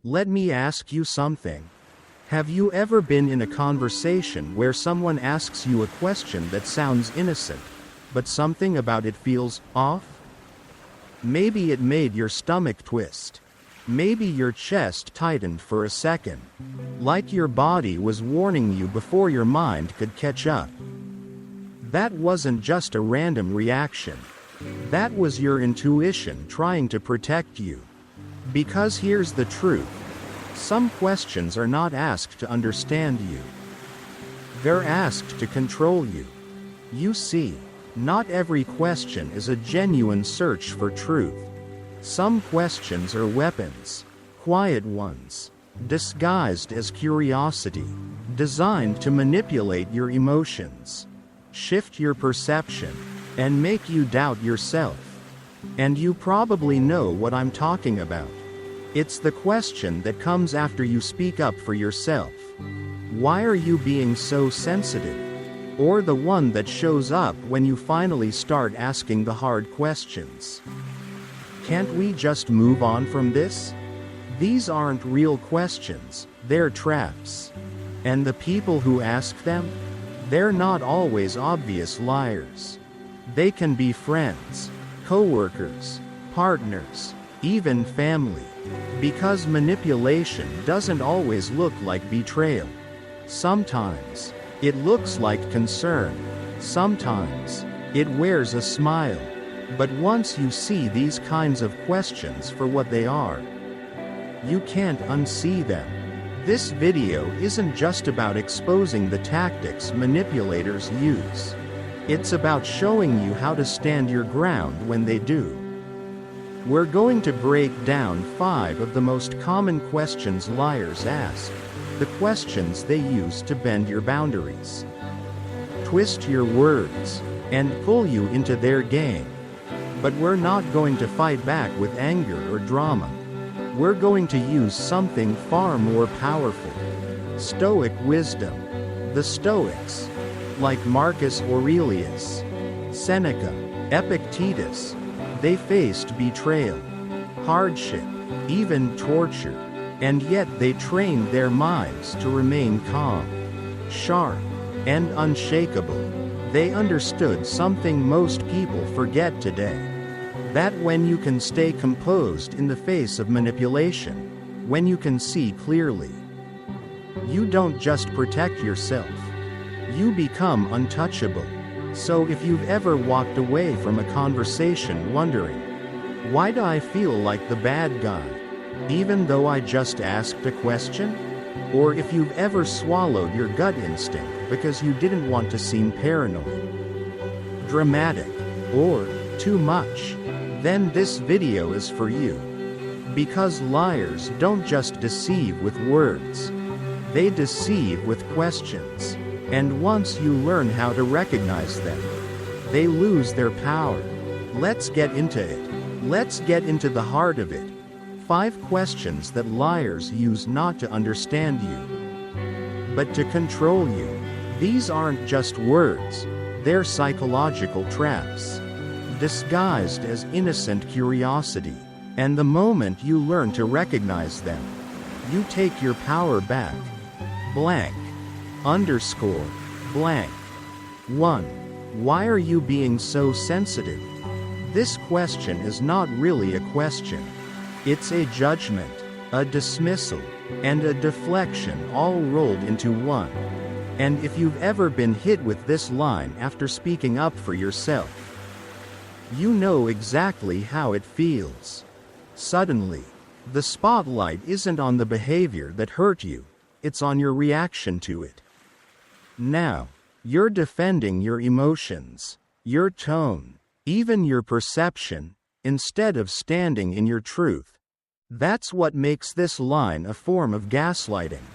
Let me ask you something. Have you ever been in a conversation where someone asks you a question that sounds innocent, but something about it feels off? Maybe it made your stomach twist. Maybe your chest tightened for a second. Like your body was warning you before your mind could catch up. That wasn't just a random reaction. That was your intuition trying to protect you. Because here's the truth. Some questions are not asked to understand you. They're asked to control you. You see, not every question is a genuine search for truth. Some questions are weapons, quiet ones, disguised as curiosity, designed to manipulate your emotions, shift your perception, and make you doubt yourself. And you probably know what I'm talking about. It's the question that comes after you speak up for yourself. Why are you being so sensitive? Or the one that shows up when you finally start asking the hard questions. Can't we just move on from this? These aren't real questions, they're traps. And the people who ask them? They're not always obvious liars. They can be friends, co-workers, partners, even family. Because manipulation doesn't always look like betrayal. Sometimes, it looks like concern. Sometimes, it wears a smile. But once you see these kinds of questions for what they are, you can't unsee them. This video isn't just about exposing the tactics manipulators use. It's about showing you how to stand your ground when they do. We're going to break down 5 of the most common questions liars ask, the questions they use to bend your boundaries, twist your words, and pull you into their game. But we're not going to fight back with anger or drama. We're going to use something far more powerful. Stoic wisdom. The Stoics, like Marcus Aurelius, Seneca, Epictetus, they faced betrayal, hardship, even torture, and yet they trained their minds to remain calm, sharp, and unshakable. They understood something most people forget today. That when you can stay composed in the face of manipulation, when you can see clearly, you don't just protect yourself, you become untouchable. So if you've ever walked away from a conversation wondering, why do I feel like the bad guy, even though I just asked a question? Or if you've ever swallowed your gut instinct because you didn't want to seem paranoid, dramatic, or too much, then this video is for you. Because liars don't just deceive with words, they deceive with questions. And once you learn how to recognize them, they lose their power. Let's get into it. Let's get into the heart of it. 5 questions that liars use not to understand you, but to control you. These aren't just words, they're psychological traps, disguised as innocent curiosity. And the moment you learn to recognize them, you take your power back. Blank. Underscore. Blank. 1. Why are you being so sensitive? This question is not really a question. It's a judgment, a dismissal, and a deflection all rolled into one. And if you've ever been hit with this line after speaking up for yourself, you know exactly how it feels. Suddenly, the spotlight isn't on the behavior that hurt you, it's on your reaction to it. Now, you're defending your emotions, your tone, even your perception, instead of standing in your truth. That's what makes this line a form of gaslighting.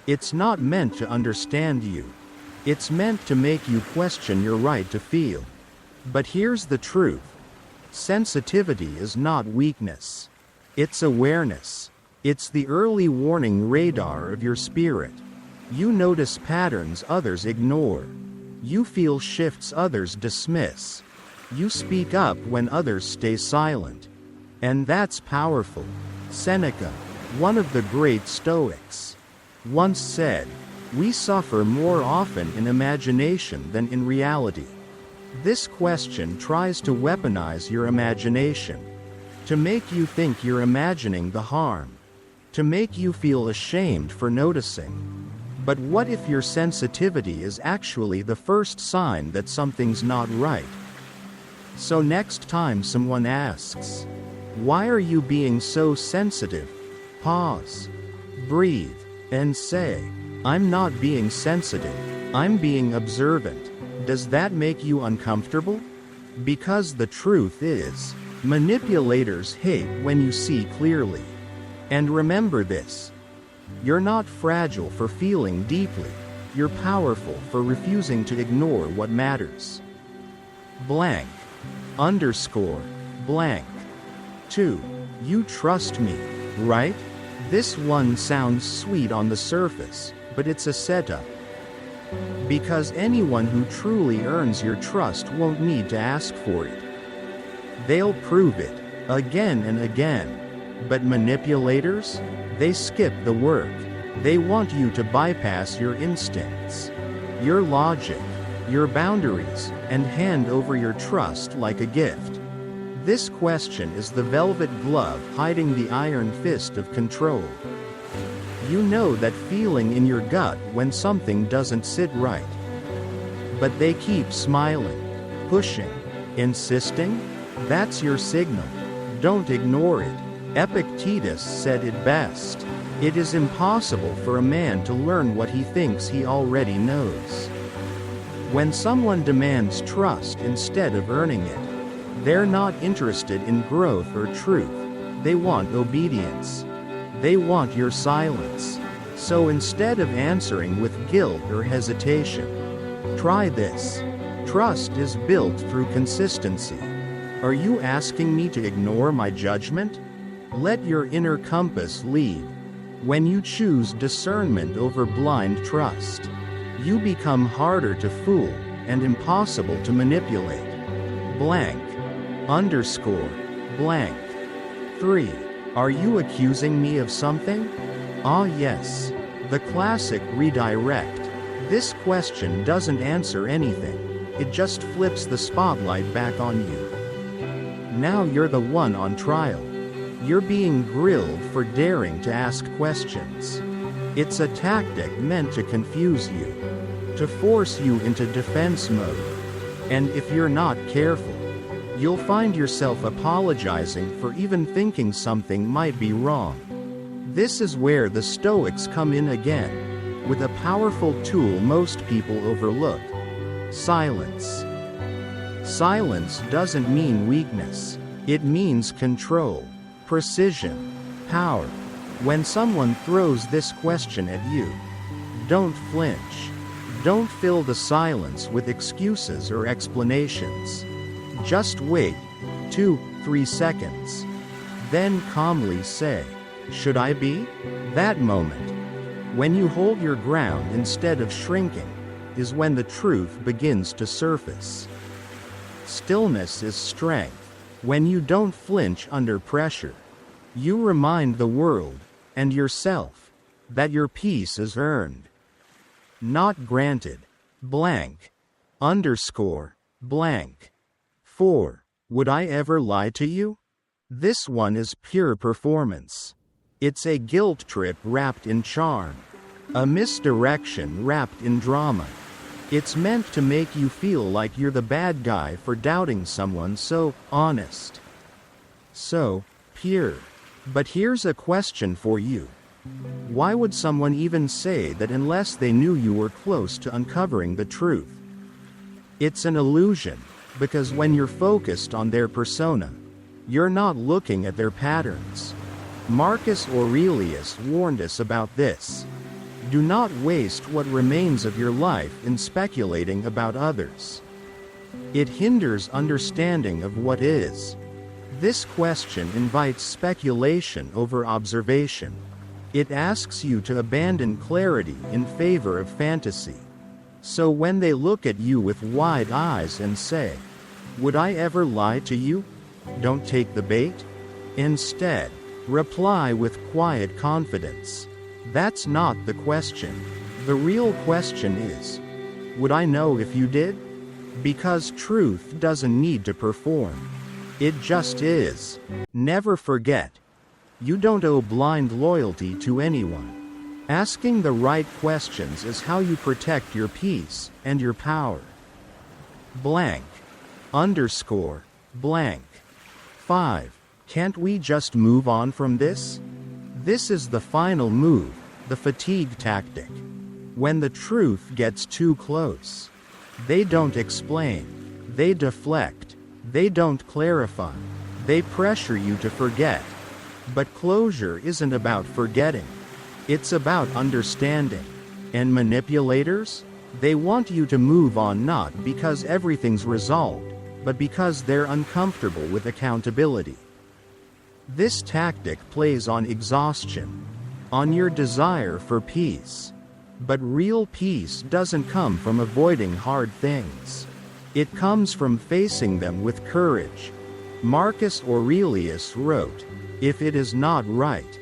It's not meant to understand you. It's meant to make you question your right to feel. But here's the truth. Sensitivity is not weakness. It's awareness. It's the early warning radar of your spirit. You notice patterns others ignore. You feel shifts others dismiss. You speak up when others stay silent. And that's powerful. Seneca, One of the great Stoics once said, "We suffer more often in imagination than in reality." This question tries to weaponize your imagination, to make you think you're imagining the harm, to make you feel ashamed for noticing. But what if your sensitivity is actually the first sign that something's not right? So next time someone asks, "Why are you being so sensitive?" pause, breathe, and say, "I'm not being sensitive, I'm being observant." Does that make you uncomfortable? Because the truth is, manipulators hate when you see clearly. And remember this: you're not fragile for feeling deeply, you're powerful for refusing to ignore what matters. Blank. Underscore. Blank. 2. You trust me, right? This one sounds sweet on the surface, but it's a setup. Because anyone who truly earns your trust won't need to ask for it. They'll prove it, again and again. But manipulators? They skip the work. They want you to bypass your instincts, your logic, your boundaries, and hand over your trust like a gift. This question is the velvet glove hiding the iron fist of control. You know that feeling in your gut when something doesn't sit right. But they keep smiling, pushing, insisting. That's your signal. Don't ignore it. Epictetus said it best: "It is impossible for a man to learn what he thinks he already knows." When someone demands trust instead of earning it, they're not interested in growth or truth. They want obedience. They want your silence. So instead of answering with guilt or hesitation, try this. Trust is built through consistency. Are you asking me to ignore my judgment? Let your inner compass lead. When you choose discernment over blind trust, you become harder to fool and impossible to manipulate. Blank. Underscore. Blank. 3. Are you accusing me of something? Ah yes. The classic redirect. This question doesn't answer anything. It just flips the spotlight back on you. Now you're the one on trial. You're being grilled for daring to ask questions. It's a tactic meant to confuse you, to force you into defense mode. And if you're not careful, you'll find yourself apologizing for even thinking something might be wrong. This is where the Stoics come in again, with a powerful tool most people overlook: silence. Silence doesn't mean weakness. It means control, precision, power. When someone throws this question at you, don't flinch. Don't fill the silence with excuses or explanations. Just wait 2-3 seconds. Then calmly say, "Should I be?" That moment, when you hold your ground instead of shrinking, is when the truth begins to surface. Stillness is strength. When you don't flinch under pressure, you remind the world, and yourself, that your peace is earned, not granted. Blank. Underscore. Blank. 4. Would I ever lie to you? This one is pure performance. It's a guilt trip wrapped in charm, a misdirection wrapped in drama. It's meant to make you feel like you're the bad guy for doubting someone so honest, so pure. But here's a question for you. Why would someone even say that unless they knew you were close to uncovering the truth? It's an illusion, because when you're focused on their persona, you're not looking at their patterns. Marcus Aurelius warned us about this. Do not waste what remains of your life in speculating about others. It hinders understanding of what is. This question invites speculation over observation. It asks you to abandon clarity in favor of fantasy. So when they look at you with wide eyes and say, "Would I ever lie to you?" don't take the bait. Instead, Reply with quiet confidence. That's not the question. The real question is, would I know if you did? Because truth doesn't need to perform. It just is. Never forget, you don't owe blind loyalty to anyone. Asking the right questions is how you protect your peace and your power. Blank. Underscore. Blank. 5. Can't we just move on from this? This is the final move, the fatigue tactic. When the truth gets too close, they don't explain, they deflect, they don't clarify, they pressure you to forget. But closure isn't about forgetting, it's about understanding. And manipulators? They want you to move on not because everything's resolved, but because they're uncomfortable with accountability. This tactic plays on exhaustion, on your desire for peace. But real peace doesn't come from avoiding hard things. It comes from facing them with courage. Marcus Aurelius wrote, "If it is not right,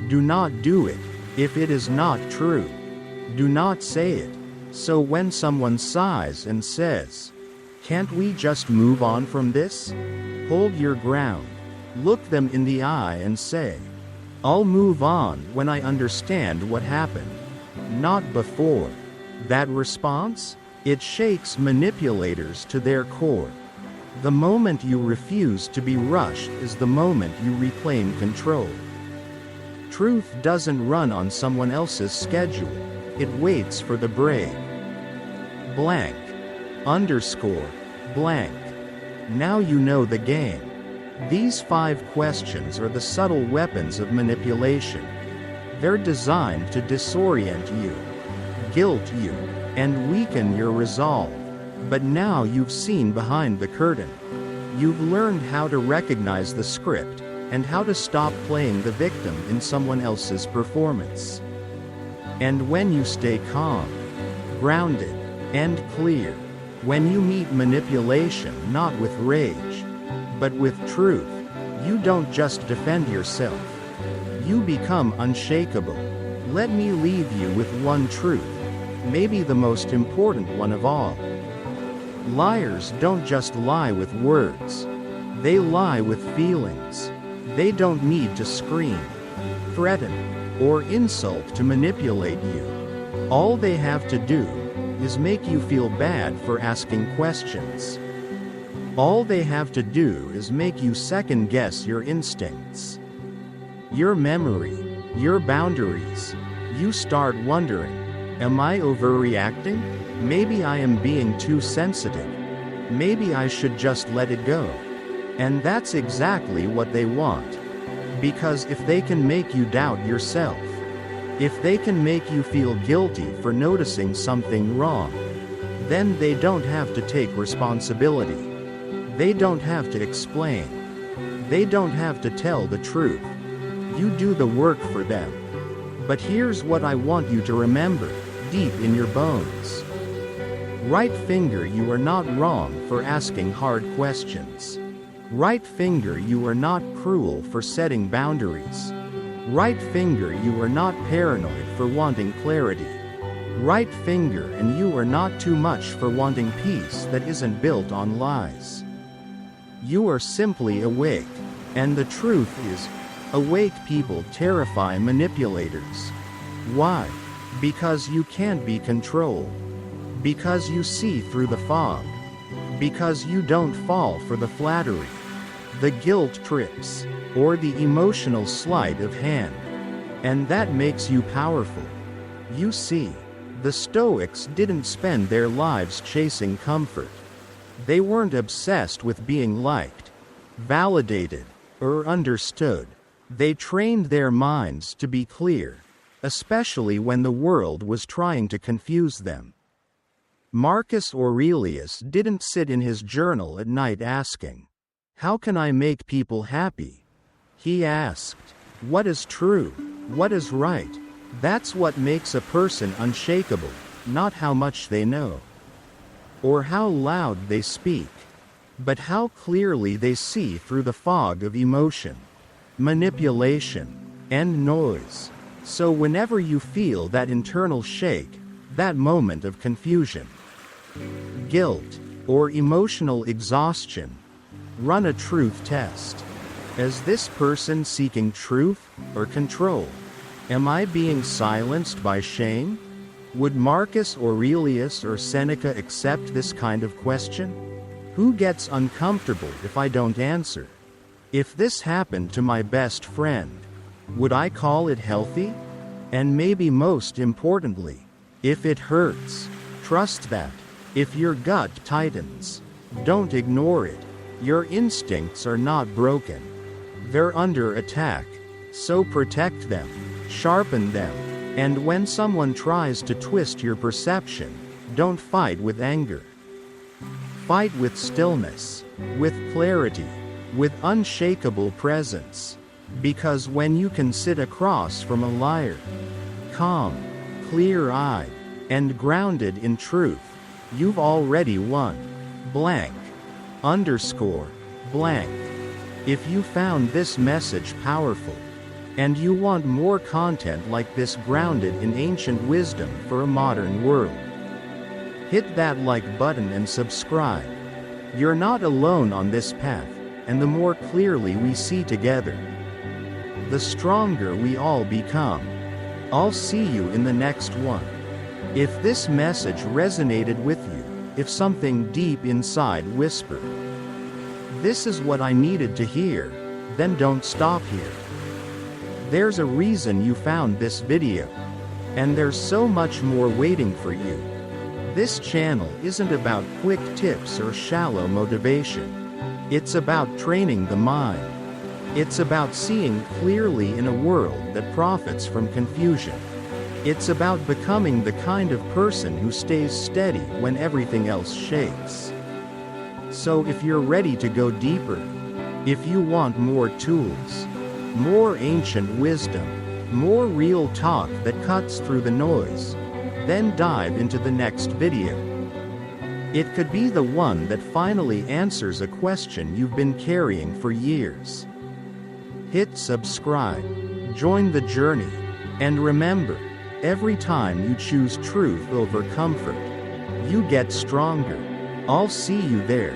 do not do it. If it is not true, do not say it." So when someone sighs and says, "Can't we just move on from this?" hold your ground. Look them in the eye and say, "I'll move on when I understand what happened, not before." That response? It shakes manipulators to their core. The moment you refuse to be rushed is the moment you reclaim control. Truth doesn't run on someone else's schedule, it waits for the brave. Blank. Underscore. Blank. Now you know the game. These 5 questions are the subtle weapons of manipulation. They're designed to disorient you, guilt you, and weaken your resolve. But now you've seen behind the curtain. You've learned how to recognize the script, and how to stop playing the victim in someone else's performance. And when you stay calm, grounded, and clear, when you meet manipulation not with rage, but with truth, you don't just defend yourself. You become unshakable. Let me leave you with one truth, maybe the most important one of all. Liars don't just lie with words. They lie with feelings. They don't need to scream, threaten, or insult to manipulate you. All they have to do is make you feel bad for asking questions. All they have to do is make you second-guess your instincts, your memory, your boundaries. You start wondering, am I overreacting? Maybe I am being too sensitive. Maybe I should just let it go. And that's exactly what they want. Because if they can make you doubt yourself, if they can make you feel guilty for noticing something wrong, then they don't have to take responsibility. They don't have to explain. They don't have to tell the truth. You do the work for them. But here's what I want you to remember, deep in your bones. Right finger, you are not wrong for asking hard questions. Right finger, you are not cruel for setting boundaries. Right finger, you are not paranoid for wanting clarity. Right finger, and you are not too much for wanting peace that isn't built on lies. You are simply awake. And the truth is, awake people terrify manipulators. Why? Because you can't be controlled. Because you see through the fog. Because you don't fall for the flattery, the guilt trips, or the emotional sleight of hand. And that makes you powerful. You see, the Stoics didn't spend their lives chasing comfort. They weren't obsessed with being liked, validated, or understood. They trained their minds to be clear, especially when the world was trying to confuse them. Marcus Aurelius didn't sit in his journal at night asking, "How can I make people happy?" He asked, "What is true? What is right?" That's what makes a person unshakable, not how much they know, or how loud they speak, but how clearly they see through the fog of emotion. manipulation, and noise. So whenever you feel that internal shake, that moment of confusion, guilt, or emotional exhaustion, run a truth test. Is this person seeking truth or control? Am I being silenced by shame? Would Marcus Aurelius or Seneca accept this kind of question? Who gets uncomfortable if I don't answer? If this happened to my best friend, would I call it healthy? And maybe most importantly, if it hurts, trust that. If your gut tightens, don't ignore it. Your instincts are not broken. They're under attack. So protect them, sharpen them, and when someone tries to twist your perception, don't fight with anger. Fight with stillness, with clarity, with unshakable presence. Because when you can sit across from a liar, calm, clear-eyed, and grounded in truth, you've already won. Blank. Underscore. Blank. If you found this message powerful, and you want more content like this grounded in ancient wisdom for a modern world, hit that like button and subscribe. You're not alone on this path, and the more clearly we see together, the stronger we all become. I'll see you in the next one. If this message resonated with you, if something deep inside whispered, "This is what I needed to hear," then don't stop here. There's a reason you found this video. And there's so much more waiting for you. This channel isn't about quick tips or shallow motivation. It's about training the mind. It's about seeing clearly in a world that profits from confusion. It's about becoming the kind of person who stays steady when everything else shakes. So if you're ready to go deeper, if you want more tools, more ancient wisdom, more real talk that cuts through the noise, then dive into the next video. It could be the one that finally answers a question you've been carrying for years. Hit subscribe, join the journey, and remember, every time you choose truth over comfort, you get stronger. I'll see you there.